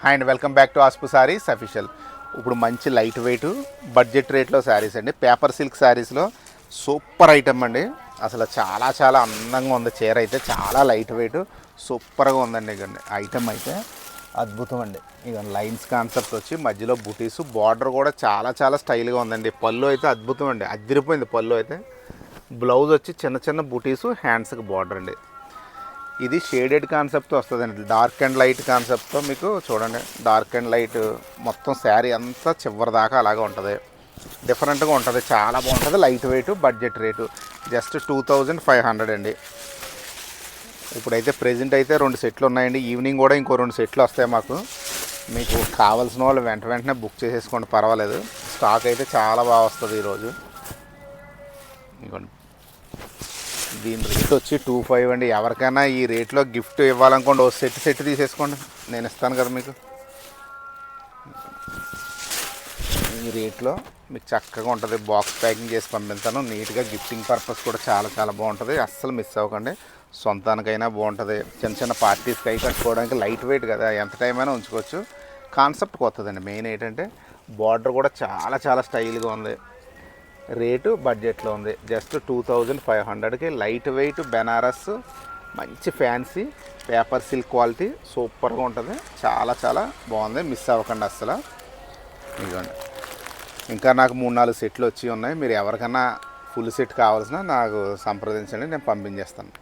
Hi and welcome back to Aaspu saris official. ఇప్పుడు మంచి light weight budget రేట్లో శారీస్ అండి. పేపర్ సిల్క్ శారీస్లో సూపర్ ఐటమ్ అండి. అసలు చాలా చాలా అందంగా ఉంది. చీర అయితే చాలా లైట్ వెయిట్ సూపర్గా ఉందండి. ఇక ఐటమ్ అయితే అద్భుతం అండి. ఇక లైన్స్ కాన్సెప్ట్ వచ్చి మధ్యలో బుటీస్, బార్డర్ కూడా చాలా చాలా స్టైల్గా ఉందండి. పళ్ళు అయితే అద్భుతం అండి, అదిరిపోయింది పళ్ళు అయితే. బ్లౌజ్ వచ్చి చిన్న చిన్న బుటీసు, హ్యాండ్స్కి బార్డర్ అండి. ఇది షేడెడ్ కాన్సెప్ట్ వస్తుందండి, డార్క్ అండ్ లైట్ కాన్సెప్ట్తో. మీకు చూడండి, డార్క్ అండ్ లైట్ మొత్తం శారీ అంతా చివరి దాకా అలాగే ఉంటుంది. డిఫరెంట్గా ఉంటుంది, చాలా బాగుంటుంది. Light weight, budget rate just 2500 అండి. ఇప్పుడైతే ప్రెజెంట్ అయితే 2 సెట్లు ఉన్నాయండి. ఈవినింగ్ కూడా ఇంకో 2 సెట్లు వస్తాయి మాకు. మీకు కావాల్సిన వాళ్ళు వెంటనే బుక్ చేసేసుకోండి, పర్వాలేదు. స్టాక్ అయితే చాలా బాగా వస్తుంది ఈరోజు. ఇవ్వండి, దీని రేట్ వచ్చి 25 అండి. ఎవరికైనా ఈ రేట్లో గిఫ్ట్ ఇవ్వాలనుకోండి, ఓ సెట్ తీసేసుకోండి, నేను ఇస్తాను కదా మీకు. ఈ రేట్లో మీకు చక్కగా ఉంటుంది. బాక్స్ ప్యాకింగ్ చేసి పంపిస్తాను నీట్గా. గిఫ్టింగ్ పర్పస్ కూడా చాలా చాలా బాగుంటుంది. అస్సలు మిస్ అవ్వకండి. సొంతానికైనా బాగుంటుంది, చిన్న చిన్న పార్టీస్కి అయి కట్టుకోవడానికి. లైట్ వెయిట్ కదా, ఎంత టైం అయినా ఉంచుకోవచ్చు. కాన్సెప్ట్ కొత్తదండి. మెయిన్ ఏంటంటే బార్డర్ కూడా చాలా చాలా స్టైల్గా ఉంది. రేటు బడ్జెట్లో ఉంది, జస్ట్ 2500కి. లైట్ వెయిట్ బెనారస్, మంచి ఫ్యాన్సీ పేపర్ సిల్క్ క్వాలిటీ, సూపర్గా ఉంటుంది. చాలా చాలా బాగుంది, మిస్ అవ్వకండి అస్సలు. ఇదిగోండి, ఇంకా నాకు 3-4 సెట్లు వచ్చి ఉన్నాయి. మీరు ఎవరికైనా ఫుల్ సెట్ కావాల్సిన నాకు సంప్రదించండి, నేను పంపించేస్తాను.